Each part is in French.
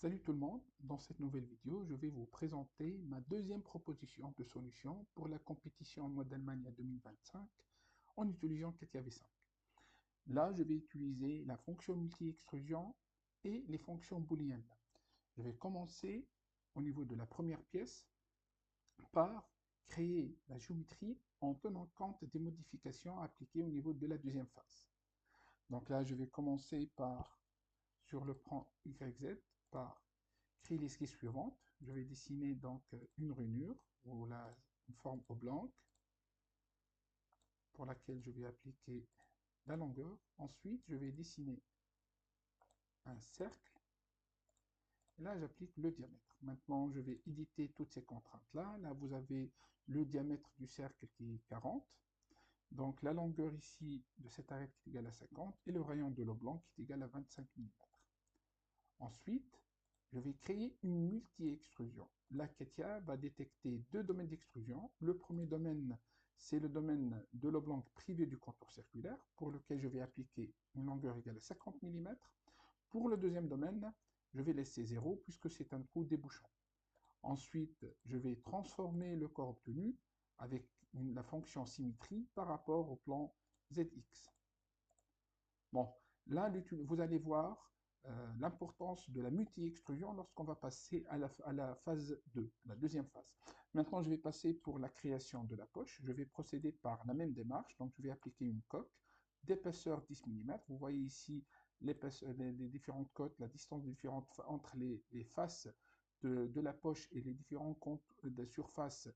Salut tout le monde, dans cette nouvelle vidéo, je vais vous présenter ma deuxième proposition de solution pour la compétition Modelmania 2025 en utilisant CATIA V5. Là, je vais utiliser la fonction multi-extrusion et les fonctions booléennes. Je vais commencer au niveau de la première pièce par créer la géométrie en tenant compte des modifications appliquées au niveau de la deuxième phase. Donc là, je vais commencer par, sur le plan YZ, par créer l'esquisse suivante. Je vais dessiner donc une rainure ou une forme oblongue pour laquelle je vais appliquer la longueur. Ensuite, je vais dessiner un cercle. Et là, j'applique le diamètre. Maintenant, je vais éditer toutes ces contraintes-là. Là, vous avez le diamètre du cercle qui est 40. Donc, la longueur ici de cette arête qui est égale à 50 et le rayon de l'oblong qui est égal à 25 mm. Ensuite, je vais créer une multi-extrusion. La CATIA va détecter deux domaines d'extrusion. Le premier domaine, c'est le domaine de l'oblong privé du contour circulaire, pour lequel je vais appliquer une longueur égale à 50 mm. Pour le deuxième domaine, je vais laisser 0, puisque c'est un trou débouchant. Ensuite, je vais transformer le corps obtenu avec la fonction symétrie par rapport au plan ZX. Bon, là, vous allez voir l'importance de la multi-extrusion lorsqu'on va passer à la phase 2, la deuxième phase. Maintenant, je vais passer pour la création de la poche. Je vais procéder par la même démarche. Donc, je vais appliquer une coque d'épaisseur 10 mm. Vous voyez ici les différentes cotes, la distance différente entre les faces de la poche et les différents comptes de surface,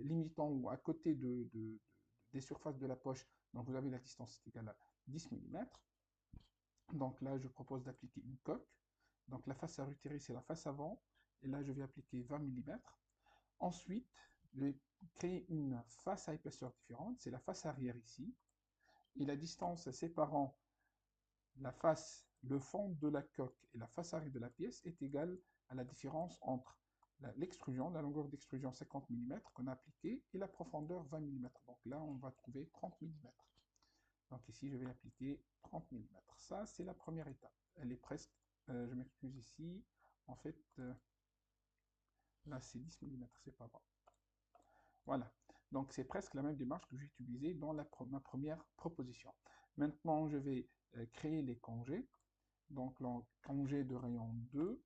limitant ou à côté des surfaces de la poche. Donc vous avez la distance égale à 10 mm. Donc là, je propose d'appliquer une coque. Donc la face à retirer, c'est la face avant. Et là, je vais appliquer 20 mm. Ensuite, je vais créer une face à épaisseur différente. C'est la face arrière ici. Et la distance séparant la face, le fond de la coque et la face arrière de la pièce est égale à la différence entre l'extrusion, la longueur d'extrusion 50 mm qu'on a appliquée et la profondeur 20 mm. Donc là, on va trouver 30 mm. Donc ici, je vais appliquer 30 mm. Ça, c'est la première étape. Elle est presque, je m'excuse ici, en fait, là c'est 10 mm, c'est pas bon. Voilà, donc c'est presque la même démarche que j'ai utilisée dans ma première proposition. Maintenant, je vais créer les congés. Donc, le congé de rayon 2,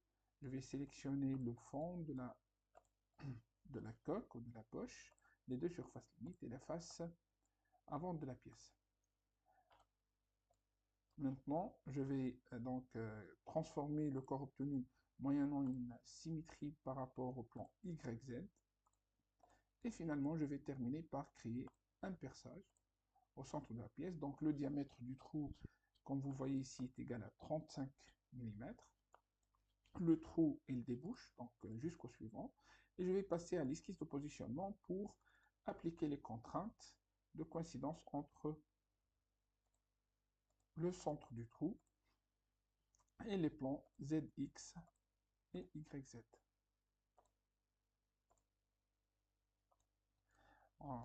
je vais sélectionner le fond de la coque ou de la poche, les deux surfaces limites et la face avant de la pièce. Maintenant, je vais transformer le corps obtenu moyennant une symétrie par rapport au plan YZ. Et finalement, je vais terminer par créer un perçage au centre de la pièce. Donc le diamètre du trou, comme vous voyez ici, est égal à 35 mm. Le trou, il débouche, donc jusqu'au suivant. Et je vais passer à l'esquisse de positionnement pour appliquer les contraintes de coïncidence entre le centre du trou et les plans ZX et YZ.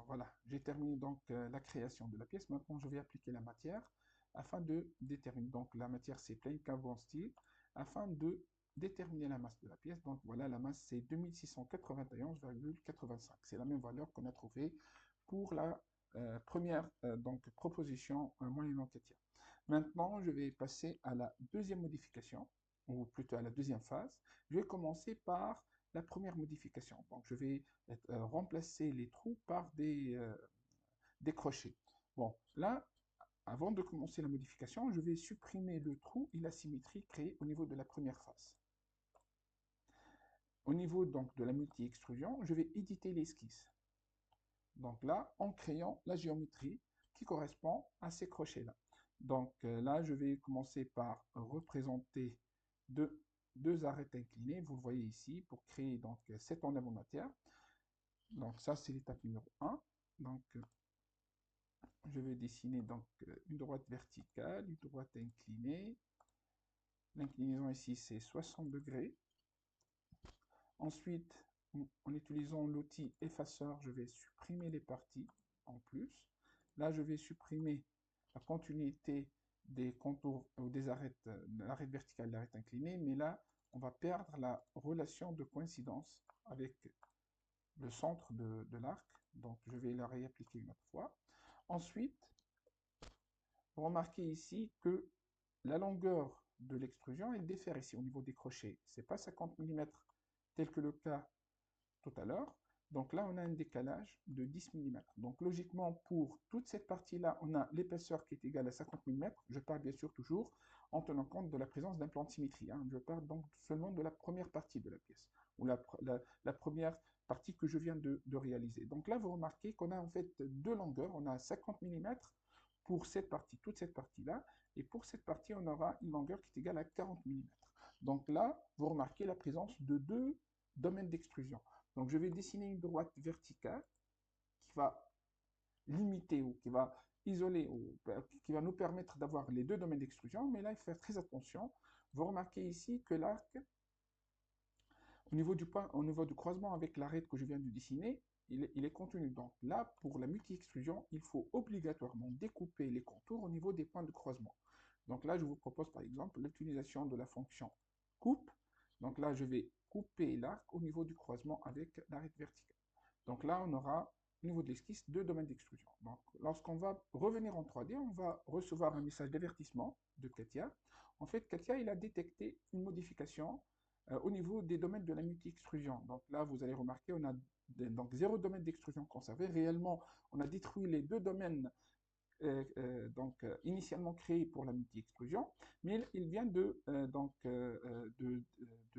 Voilà, j'ai terminé donc la création de la pièce. Maintenant, je vais appliquer la matière afin de déterminer. Donc, la matière, c'est plain carbon steel afin de déterminer la masse de la pièce. Donc, voilà, la masse, c'est 2691,85. C'est la même valeur qu'on a trouvée pour la première proposition moyennant CATIA. Maintenant, je vais passer à la deuxième modification, ou plutôt à la deuxième phase. Je vais commencer par la première modification. Donc, je vais remplacer les trous par des crochets. Bon, là, avant de commencer la modification, je vais supprimer le trou et la symétrie créée au niveau de la première phase. Au niveau donc de la multi-extrusion, je vais éditer l'esquisse. Donc là, en créant la géométrie qui correspond à ces crochets-là. Donc là, je vais commencer par représenter deux arêtes inclinées, vous le voyez ici, pour créer donc cet enlèvement de matière. Donc ça, c'est l'étape numéro 1. Donc je vais dessiner donc une droite verticale, une droite inclinée. L'inclinaison ici, c'est 60 degrés. Ensuite, en utilisant l'outil effaceur, je vais supprimer les parties en plus. Là, je vais supprimer la continuité des contours ou des arêtes, l'arête verticale et l'arête inclinée, mais là, on va perdre la relation de coïncidence avec le centre de l'arc. Donc, je vais la réappliquer une autre fois. Ensuite, vous remarquez ici que la longueur de l'extrusion, elle diffère ici au niveau des crochets. Ce n'est pas 50 mm tel que le cas tout à l'heure. Donc là, on a un décalage de 10 mm. Donc logiquement, pour toute cette partie-là, on a l'épaisseur qui est égale à 50 mm. Je parle bien sûr toujours en tenant compte de la présence d'un plan de symétrie. Je parle donc seulement de la première partie de la pièce, ou la première partie que je viens de réaliser. Donc là, vous remarquez qu'on a en fait deux longueurs. On a 50 mm pour cette partie, toute cette partie-là, et pour cette partie, on aura une longueur qui est égale à 40 mm. Donc là, vous remarquez la présence de deux domaines d'extrusion. Donc je vais dessiner une droite verticale qui va limiter ou qui va isoler ou qui va nous permettre d'avoir les deux domaines d'extrusion, mais là il faut faire très attention. Vous remarquez ici que l'arc, au niveau du point, au niveau du croisement avec l'arête que je viens de dessiner, il est contenu. Donc là, pour la multi-extrusion, il faut obligatoirement découper les contours au niveau des points de croisement. Donc là, je vous propose par exemple l'utilisation de la fonction coupe. Donc là, je vais couper l'arc au niveau du croisement avec l'arête verticale. Donc là, on aura au niveau de l'esquisse deux domaines d'extrusion. Donc lorsqu'on va revenir en 3D, on va recevoir un message d'avertissement de Katia. En fait, Katia, il a détecté une modification au niveau des domaines de la multi-extrusion. Donc là, vous allez remarquer, on a donc zéro domaine d'extrusion conservé. Réellement, on a détruit les deux domaines initialement créés pour la multi-extrusion, mais il vient de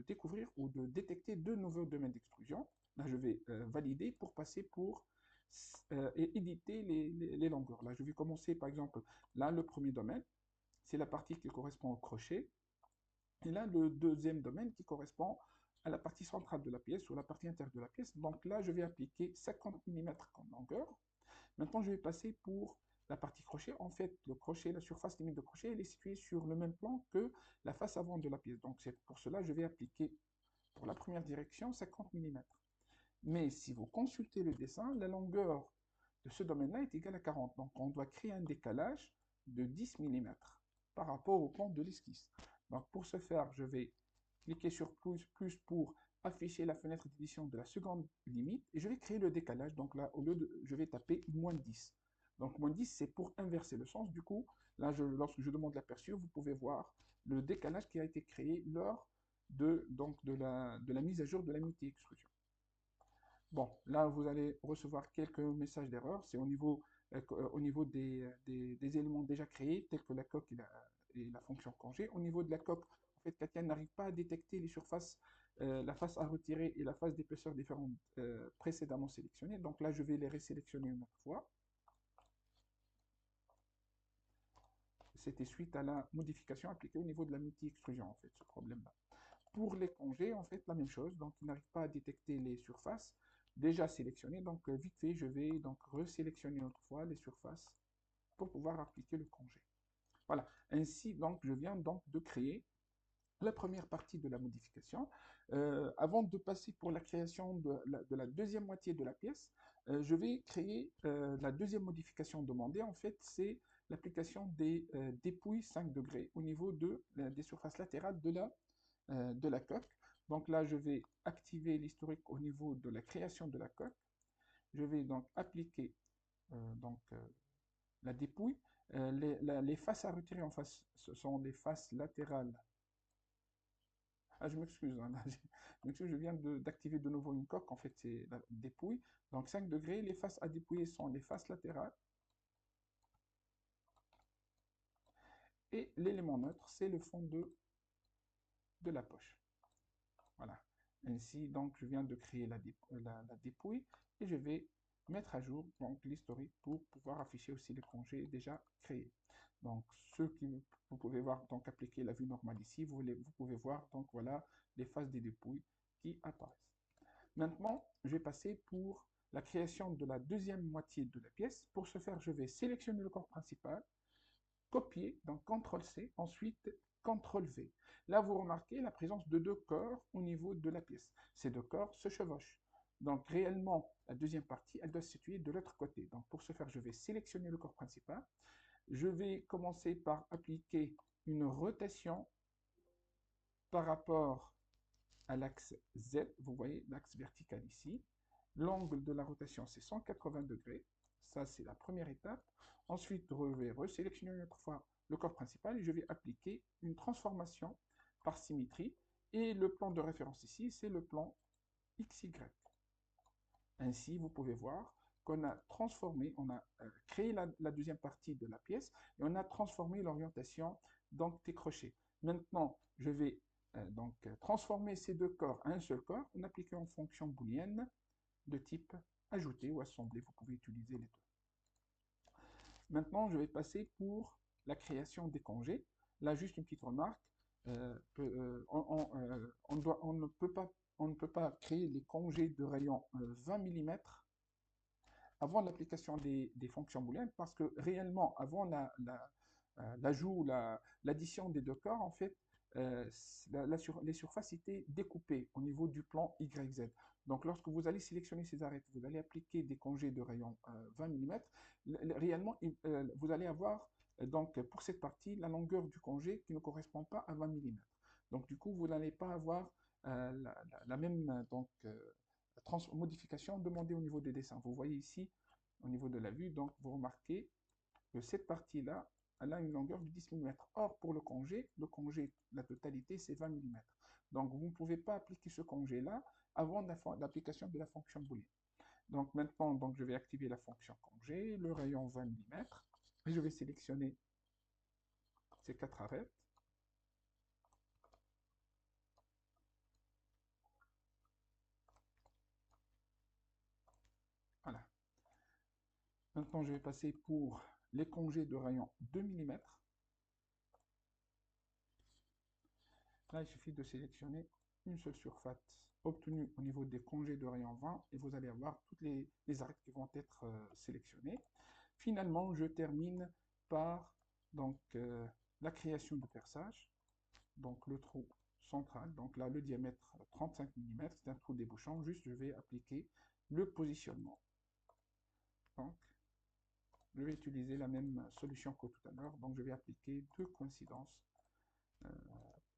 découvrir ou de détecter deux nouveaux domaines d'extrusion. Là, je vais valider pour passer pour et éditer les longueurs. Là, je vais commencer par exemple, là, le premier domaine, c'est la partie qui correspond au crochet. Et là, le deuxième domaine qui correspond à la partie centrale de la pièce ou la partie intérieure de la pièce. Donc là, je vais appliquer 50 mm comme longueur. Maintenant, je vais passer pour la partie crochet. En fait, le crochet, la surface limite de crochet, elle est située sur le même plan que la face avant de la pièce. Donc c'est pour cela que je vais appliquer pour la première direction 50 mm. Mais si vous consultez le dessin, la longueur de ce domaine-là est égale à 40. Donc on doit créer un décalage de 10 mm par rapport au plan de l'esquisse. Donc pour ce faire, je vais cliquer sur plus pour afficher la fenêtre d'édition de la seconde limite et je vais créer le décalage. Donc là, au lieu de, je vais taper moins 10. Donc moins 10, c'est pour inverser le sens. Du coup, là, lorsque je demande l'aperçu, vous pouvez voir le décalage qui a été créé lors de la mise à jour de la multi-extrusion. Bon, là, vous allez recevoir quelques messages d'erreur. C'est au niveau des éléments déjà créés, tels que la coque et la fonction congé. Au niveau de la coque, en fait, Katia n'arrive pas à détecter les surfaces, la face à retirer et la face d'épaisseur différentes précédemment sélectionnées. Donc là, je vais les résélectionner une autre fois. C'était suite à la modification appliquée au niveau de la multi-extrusion, en fait, ce problème-là. Pour les congés, en fait, la même chose. Donc, il n'arrive pas à détecter les surfaces déjà sélectionnées. Donc, vite fait, je vais donc resélectionner une autre fois les surfaces pour pouvoir appliquer le congé. Voilà. Ainsi, donc, je viens donc de créer la première partie de la modification. Avant de passer pour la création de la deuxième moitié de la pièce, je vais créer la deuxième modification demandée. En fait, c'est l'application des dépouilles 5 degrés au niveau des surfaces latérales de la coque. Donc là, je vais activer l'historique au niveau de la création de la coque. Je vais donc appliquer la dépouille. Les faces à retirer en face, ce sont les faces latérales. Ah, je m'excuse, hein, je viens d'activer de nouveau une coque, en fait c'est la dépouille. Donc 5 degrés, les faces à dépouiller sont les faces latérales. Et l'élément neutre, c'est le fond de la poche. Voilà. Ainsi, donc, je viens de créer la dépouille et je vais mettre à jour donc l'historique pour pouvoir afficher aussi les congés déjà créés. Donc, vous pouvez voir, donc, appliquer la vue normale ici, vous pouvez voir, donc, voilà, les phases des dépouilles qui apparaissent. Maintenant, je vais passer pour la création de la deuxième moitié de la pièce. Pour ce faire, je vais sélectionner le corps principal, copier, donc CTRL-C, ensuite CTRL-V. Là, vous remarquez la présence de deux corps au niveau de la pièce. Ces deux corps se chevauchent. Donc, réellement, la deuxième partie, elle doit se situer de l'autre côté. Donc, pour ce faire, je vais sélectionner le corps principal, Je vais commencer par appliquer une rotation par rapport à l'axe Z. Vous voyez l'axe vertical ici. L'angle de la rotation, c'est 180 degrés. Ça, c'est la première étape. Ensuite, je vais resélectionner une autre fois le corps principal et je vais appliquer une transformation par symétrie. Et le plan de référence ici, c'est le plan XY. Ainsi, vous pouvez voir qu'on a transformé, on a créé la deuxième partie de la pièce et on a transformé l'orientation donc des crochets. Maintenant, je vais transformer ces deux corps en un seul corps en appliquant une fonction booléenne de type ajouter ou assembler. Vous pouvez utiliser les deux. Maintenant, je vais passer pour la création des congés. Là, juste une petite remarque. On ne peut pas créer les congés de rayon 20 mm avant l'application des fonctions booléennes parce que réellement, avant l'ajout, l'addition des deux corps, en fait, les surfaces étaient découpées au niveau du plan YZ. Donc, lorsque vous allez sélectionner ces arêtes, vous allez appliquer des congés de rayon 20 mm, réellement, vous allez avoir, donc, pour cette partie, la longueur du congé qui ne correspond pas à 20 mm. Donc, du coup, vous n'allez pas avoir la même modification demandée au niveau des dessins. Vous voyez ici, au niveau de la vue, donc, vous remarquez que cette partie-là, elle a une longueur de 10 mm. Or, pour le congé, la totalité, c'est 20 mm. Donc, vous ne pouvez pas appliquer ce congé-là avant l'application de la fonction booléenne. Donc, maintenant, donc, je vais activer la fonction congé, le rayon 20 mm, et je vais sélectionner ces 4 arêtes. Voilà. Maintenant, je vais passer pour les congés de rayon 2 mm. Là, il suffit de sélectionner une seule surface obtenue au niveau des congés de rayon 20 et vous allez avoir toutes les arêtes qui vont être sélectionnées. Finalement, je termine par la création de perçage. Donc le trou central, donc là le diamètre 35 mm, c'est un trou débouchant. Juste, je vais appliquer le positionnement. Donc, je vais utiliser la même solution que tout à l'heure. Donc, je vais appliquer deux coïncidences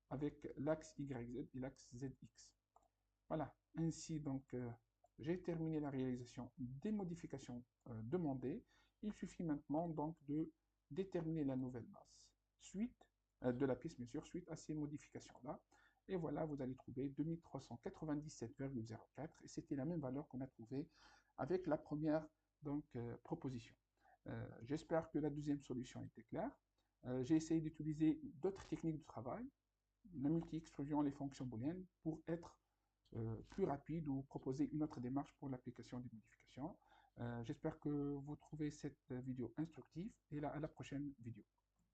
avec l'axe YZ et l'axe ZX. Voilà, ainsi donc j'ai terminé la réalisation des modifications demandées. Il suffit maintenant donc de déterminer la nouvelle masse suite de la pièce, bien sûr, suite à ces modifications-là. Et voilà, vous allez trouver 2397,04 et c'était la même valeur qu'on a trouvée avec la première proposition. J'espère que la deuxième solution était claire. J'ai essayé d'utiliser d'autres techniques de travail, la multi-extrusion, les fonctions booléennes, pour être plus rapide ou proposer une autre démarche pour l'application des modifications. J'espère que vous trouvez cette vidéo instructive et à la prochaine vidéo.